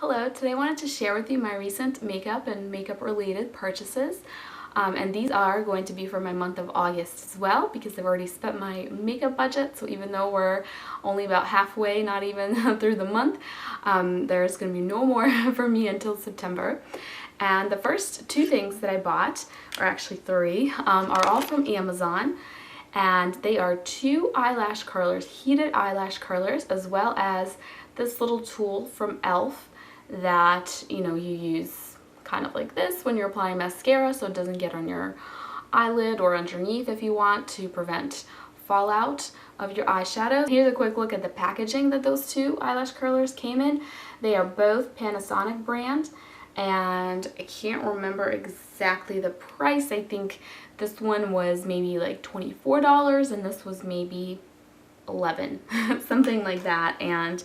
Hello, today I wanted to share with you my recent makeup and makeup related purchases. And these are going to be for my month of August as well because I've already spent my makeup budget. So even though we're only about halfway, not even through the month, there's going to be no more for me until September. And the first two things that I bought, or actually three, are all from Amazon. And they are two eyelash curlers, heated eyelash curlers, as well as this little tool from e.l.f. that, you use kind of like this when you're applying mascara so it doesn't get on your eyelid or underneath if you want to prevent fallout of your eyeshadow. Here's a quick look at the packaging that those two eyelash curlers came in. They are both Panasonic brand, and I can't remember exactly the price. I think this one was maybe like $24 and this was maybe $11, something like that. And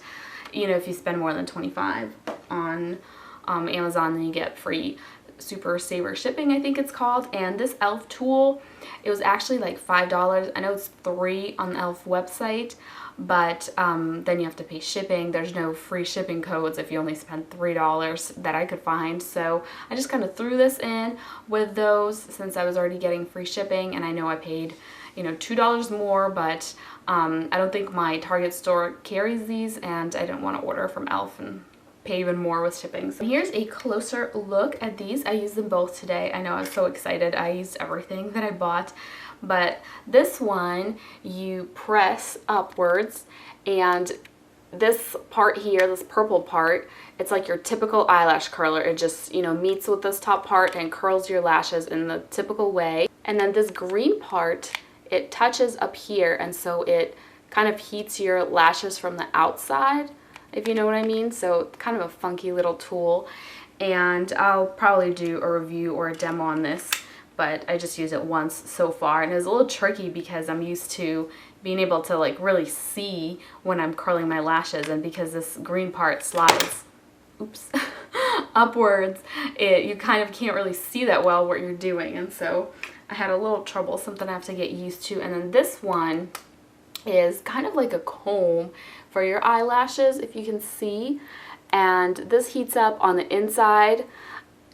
if you spend more than $25 on Amazon, then you get free super saver shipping, I think it's called. And this e.l.f. tool, it was actually like $5. I know it's $3 on the e.l.f. website, but then you have to pay shipping. There's no free shipping codes if you only spend $3 that I could find. So I just kind of threw this in with those since I was already getting free shipping, and I know I paid $2 more, but I don't think my Target store carries these, and I didn't want to order from e.l.f. and pay even more with shipping. So here's a closer look at these. I used them both today. I know, I was so excited. I used everything that I bought, but this one you press upwards, and this part here, this purple part, it's like your typical eyelash curler. It just, meets with this top part and curls your lashes in the typical way. And then this green part, it touches up here, and so it kind of heats your lashes from the outside, if you know what I mean. So kind of a funky little tool, and I'll probably do a review or a demo on this, but I just used it once so far, and it was a little tricky because I'm used to being able to like really see when I'm curling my lashes, and because this green part slides upwards, you kind of can't really see that well what you're doing, and so I had a little trouble, something I have to get used to. And then this one is kind of like a comb for your eyelashes, if you can see, and this heats up on the inside,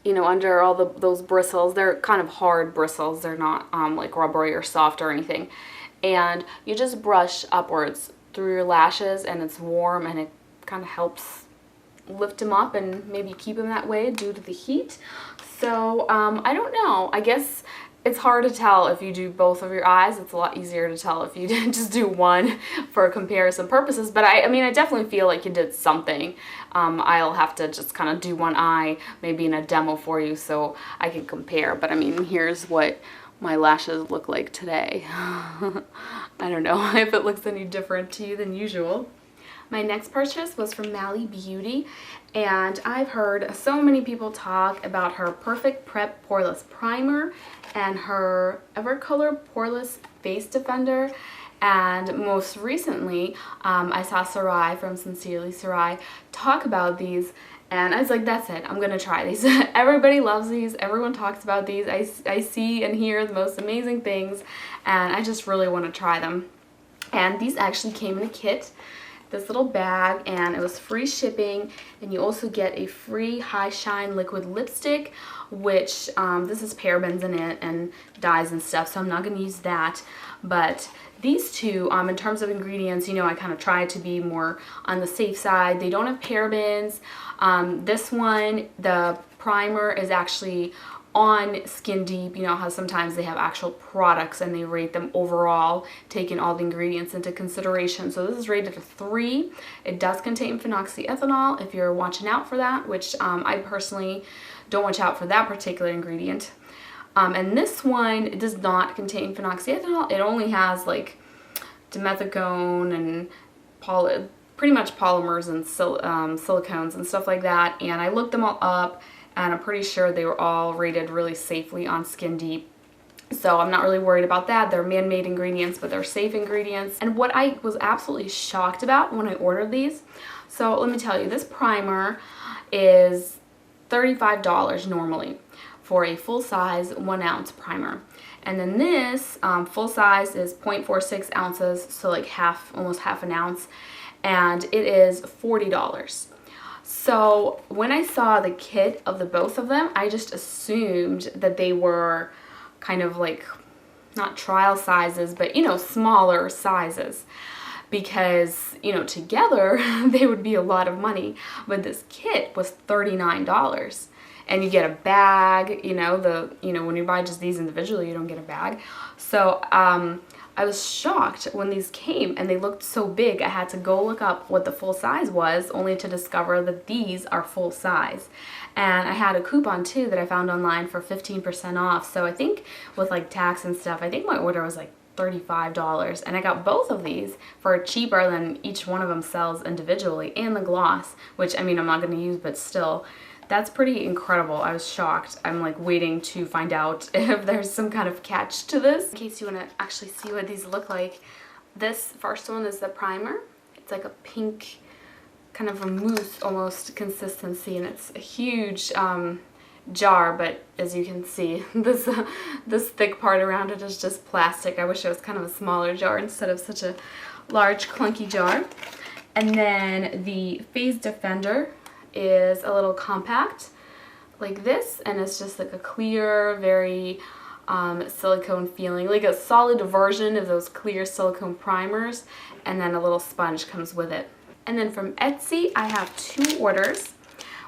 under all those bristles. They're kind of hard bristles, they're not like rubbery or soft or anything, and you just brush upwards through your lashes, and it's warm, and it kind of helps lift them up and maybe keep them that way due to the heat. So I don't know, I guess it's hard to tell if you do both of your eyes. It's a lot easier to tell if you just do one for comparison purposes. But I mean, I definitely feel like you did something. I'll have to just kind of do one eye, maybe in a demo for you so I can compare. But I mean, here's what my lashes look like today. I don't know if it looks any different to you than usual. My next purchase was from Mally Beauty, and I've heard so many people talk about her Perfect Prep Poreless Primer and her Evercolor Poreless Face Defender. And most recently, I saw Sarai from Sincerely Sarai talk about these, and I was like, that's it, I'm gonna try these. Everybody loves these, everyone talks about these. I see and hear the most amazing things, and I just really want to try them. And these actually came in a kit, this little bag, and it was free shipping, and you also get a free High Shine liquid lipstick, which this is parabens in it and dyes and stuff, so I'm not going to use that. But these two, in terms of ingredients, I kind of try to be more on the safe side. They don't have parabens. This one, the primer, is actually on Skin Deep. You know how sometimes they have actual products and they rate them overall, taking all the ingredients into consideration. So this is rated a 3. It does contain phenoxyethanol if you're watching out for that, which I personally don't watch out for that particular ingredient. And this one, it does not contain phenoxyethanol. It only has like dimethicone and pretty much polymers and silicones and stuff like that. And I looked them all up, and I'm pretty sure they were all rated really safely on Skin Deep. So I'm not really worried about that. They're man-made ingredients, but they're safe ingredients. And what I was absolutely shocked about when I ordered these, so let me tell you, this primer is $35 normally for a full-size 1 ounce primer. And then this full size is 0.46 ounces, so like almost half an ounce, and it is $40. So when I saw the kit of the both of them, I just assumed that they were kind of like, not trial sizes, but you know, smaller sizes, because you know, together they would be a lot of money. But this kit was $39, and you get a bag. You know, when you buy just these individually, you don't get a bag. So I was shocked when these came and they looked so big. I had to go look up what the full size was, only to discover that these are full size. And I had a coupon too that I found online for 15% off. So I think with like tax and stuff, I think my order was like $35, and I got both of these for cheaper than each one of them sells individually, and the gloss, which I mean I'm not going to use, but still, that's pretty incredible. I was shocked. I'm like waiting to find out if there's some kind of catch to this. In case you want to actually see what these look like, this first one is the primer. It's like a pink, kind of a mousse almost consistency, and it's a huge jar, but as you can see, this thick part around it is just plastic. I wish it was kind of a smaller jar instead of such a large clunky jar. And then the Phase Defender is a little compact like this, and it's just like a clear, very silicone feeling, like a solid version of those clear silicone primers, and then a little sponge comes with it. And then from Etsy, I have two orders.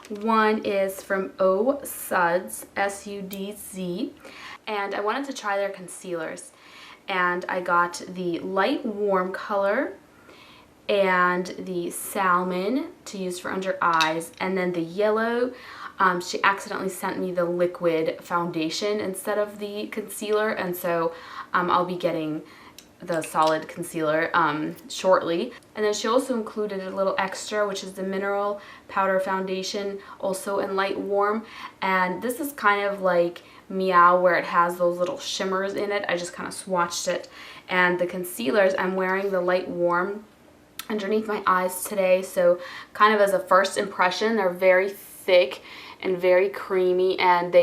One is from OhSudz, S-U-D-Z, and I wanted to try their concealers. And I got the light warm color and the salmon to use for under eyes, and then the yellow. She accidentally sent me the liquid foundation instead of the concealer, and so I'll be getting the solid concealer shortly. And then she also included a little extra, which is the mineral powder foundation, also in light warm. And this is kind of like Meow, where it has those little shimmers in it. I just kind of swatched it. And the concealers, I'm wearing the light warm underneath my eyes today, so kind of as a first impression, they're very thick and very creamy, and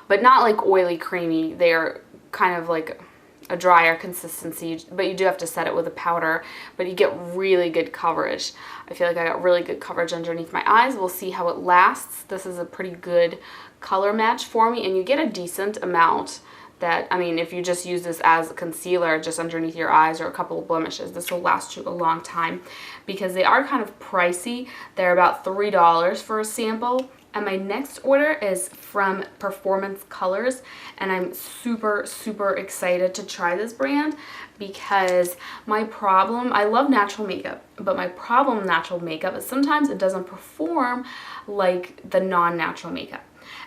but not like oily creamy. They are kind of like a drier consistency, but you do have to set it with a powder, but you get really good coverage. I feel like I got really good coverage underneath my eyes. We'll see how it lasts. This is a pretty good color match for me, and you get a decent amount. That, I mean, if you just use this as a concealer just underneath your eyes or a couple of blemishes, this will last you a long time, because they are kind of pricey. They're about $3 for a sample. And my next order is from Performance Colors, and I'm super, super excited to try this brand, because my problem, I love natural makeup, but my problem with natural makeup is sometimes it doesn't perform like the non-natural makeup.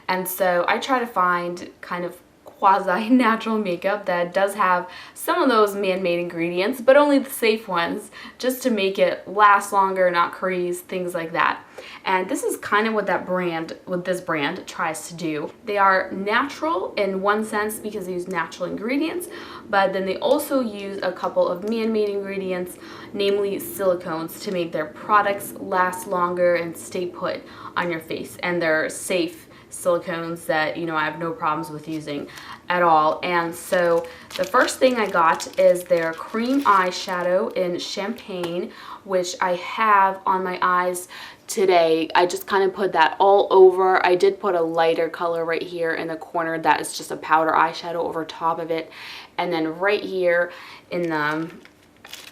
And so I try to find kind of quasi-natural makeup that does have some of those man-made ingredients, but only the safe ones, just to make it last longer, not crease, things like that. And this is kind of what this brand tries to do. They are natural in one sense because they use natural ingredients, but then they also use a couple of man-made ingredients, namely silicones, to make their products last longer and stay put on your face. And they're safe silicones that, you know, I have no problems with using at all. And so the first thing I got is their cream eyeshadow in Champagne, which I have on my eyes today. I just kind of put that all over. I did put a lighter color right here in the corner that is just a powder eyeshadow over top of it. And then right here in the,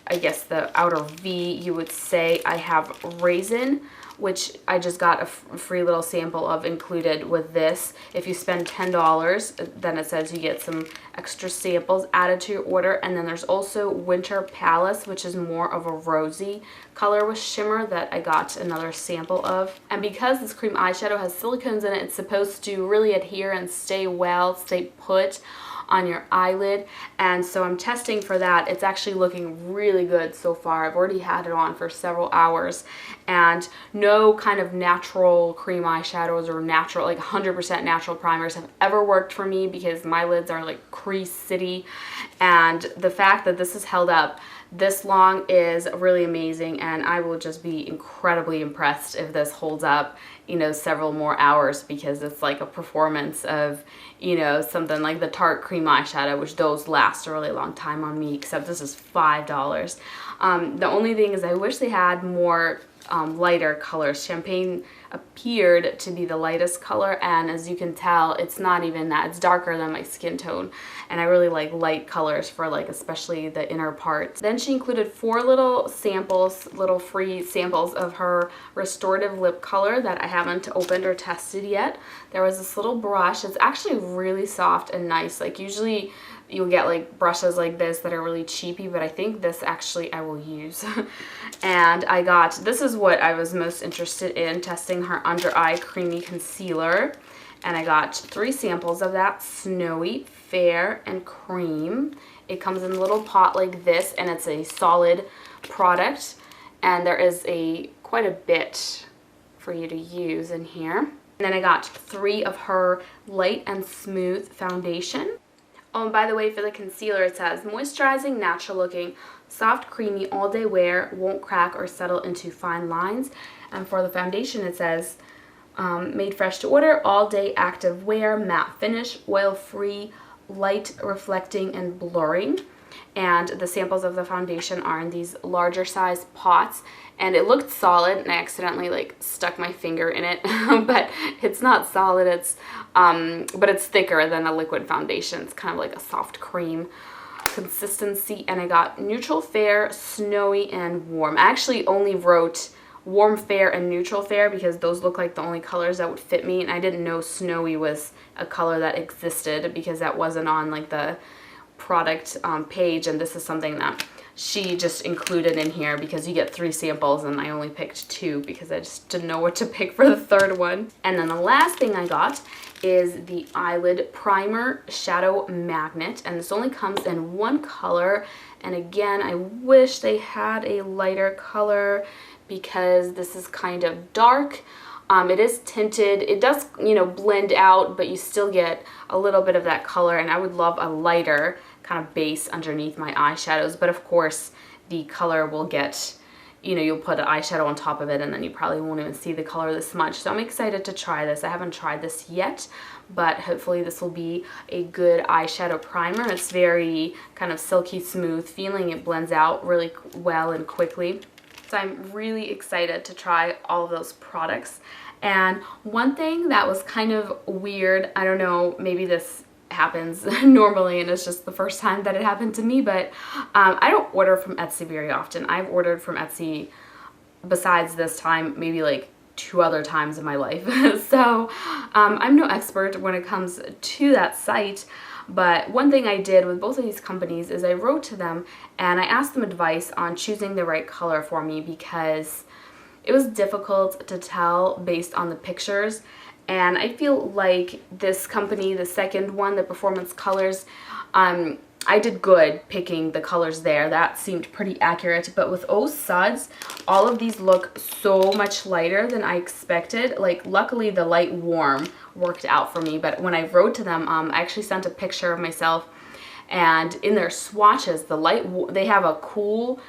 I guess the outer V, you would say, I have Raisin, which I just got a free little sample of included with this. If you spend $10, then it says you get some extra samples added to your order. And then there's also Winter Palace, which is more of a rosy color with shimmer, that I got another sample of. And because this cream eyeshadow has silicones in it, it's supposed to really adhere and stay put on your eyelid, and so I'm testing for that. It's actually looking really good so far. I've already had it on for several hours, and no kind of natural cream eyeshadows or natural, like 100% natural primers have ever worked for me, because my lids are like crease city, and the fact that this has held up this long is really amazing, and I will just be incredibly impressed if this holds up, you know, several more hours, because it's like a performance of, you know, something like the Tarte cream eyeshadow, which those last a really long time on me, except this is $5. The only thing is I wish they had more lighter colors. Champagne appeared to be the lightest color, and as you can tell, it's not even that. It's darker than my skin tone, and I really like light colors for like especially the inner parts. Then she included 4 little samples, little free samples of her restorative lip color that I haven't opened or tested yet. There was this little brush. It's actually really soft and nice. Like usually you'll get like brushes like this that are really cheapy, but I think this actually I will use. And I got, this is what I was most interested in, testing her under eye creamy concealer. And I got 3 samples of that, snowy, fair, and cream. It comes in a little pot like this, and it's a solid product. And there is quite a bit for you to use in here. And then I got 3 of her light and smooth foundation. Oh, and by the way, for the concealer, it says, moisturizing, natural looking, soft, creamy, all day wear, won't crack or settle into fine lines. And for the foundation, it says, made fresh to order, all day active wear, matte finish, oil free, light reflecting and blurring. And the samples of the foundation are in these larger size pots, and it looked solid, and I accidentally like stuck my finger in it, but it's not solid. It's but it's thicker than a liquid foundation. It's kind of like a soft cream consistency. And I got neutral, fair, snowy, and warm. I actually only wrote warm, fair, and neutral fair because those look like the only colors that would fit me, and I didn't know snowy was a color that existed because that wasn't on like the product page, and this is something that she just included in here because you get 3 samples, and I only picked 2 because I just didn't know what to pick for the 3rd one. And then the last thing I got is the eyelid primer shadow magnet, and this only comes in 1 color. And again, I wish they had a lighter color because this is kind of dark. It is tinted. It does, you know, blend out, but you still get a little bit of that color, and I would love a lighter kind of base underneath my eyeshadows. But of course, the color will get, you know, you'll put an eyeshadow on top of it, and then you probably won't even see the color this much. So I'm excited to try this. I haven't tried this yet, but hopefully this will be a good eyeshadow primer. It's very kind of silky smooth feeling. It blends out really well and quickly. So I'm really excited to try all of those products. And one thing that was kind of weird, I don't know, maybe this happens normally and it's just the first time that it happened to me, but I don't order from Etsy very often. I've ordered from Etsy besides this time maybe like 2 other times in my life. So I'm no expert when it comes to that site. But one thing I did with both of these companies is I wrote to them and I asked them advice on choosing the right color for me because it was difficult to tell based on the pictures. And I feel like this company, the second one, the Performance Colors, I did good picking the colors there. That seemed pretty accurate. But with OhSudz, all of these look so much lighter than I expected. Like, luckily the light warm worked out for me. But when I wrote to them, I actually sent a picture of myself, and in their swatches, the light, they have a cool,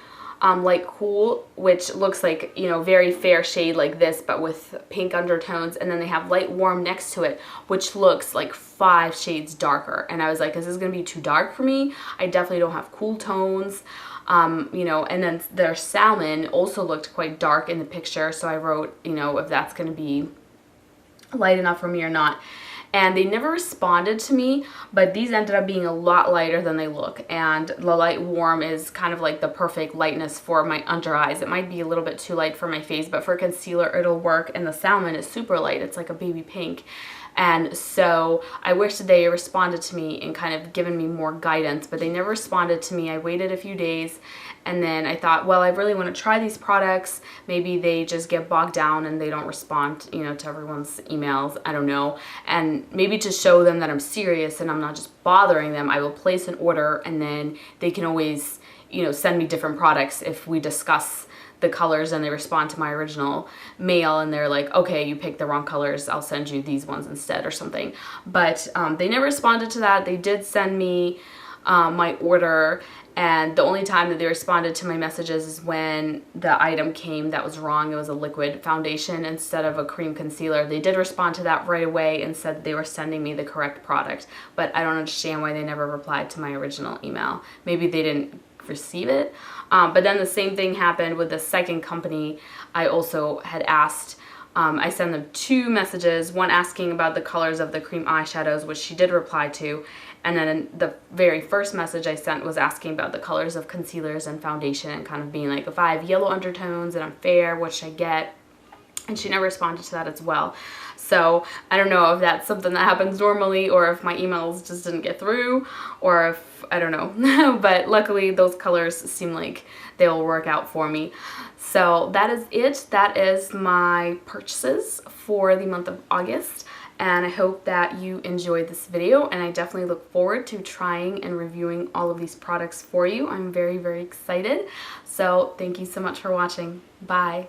light cool, which looks like, you know, very fair shade like this, but with pink undertones. And then they have light warm next to it, which looks like 5 shades darker. And I was like, is this gonna be too dark for me? I definitely don't have cool tones. You know, and then their salmon also looked quite dark in the picture. So I wrote, you know, if that's gonna be light enough for me or not. And they never responded to me, but these ended up being a lot lighter than they look. And the light warm is kind of like the perfect lightness for my under eyes. It might be a little bit too light for my face, but for concealer, it'll work. And the salmon is super light. It's like a baby pink. And so I wish that they responded to me and kind of given me more guidance, but they never responded to me. I waited a few days, and then I thought, well, I really want to try these products. Maybe they just get bogged down and they don't respond, you know, to everyone's emails. I don't know. And maybe to show them that I'm serious and I'm not just bothering them, I will place an order, and then they can always, you know, send me different products if we discuss the colors and they respond to my original mail and they're like, okay, you picked the wrong colors, I'll send you these ones instead or something. But they never responded to that. They did send me my order, and the only time that they responded to my messages is when the item came that was wrong. It was a liquid foundation instead of a cream concealer. They did respond to that right away and said that they were sending me the correct product, but I don't understand why they never replied to my original email. Maybe they didn't receive it. But then the same thing happened with the second company. I also had asked, I sent them 2 messages, one asking about the colors of the cream eyeshadows, which she did reply to, and then the very first message I sent was asking about the colors of concealers and foundation, and kind of being like, if I have yellow undertones and I'm fair, what should I get? And she never responded to that as well. So I don't know if that's something that happens normally, or if my emails just didn't get through, or if, I don't know. But luckily those colors seem like they will work out for me. So that is it. That is my purchases for the month of August. And I hope that you enjoyed this video, and I definitely look forward to trying and reviewing all of these products for you. I'm very, very excited. So thank you so much for watching. Bye.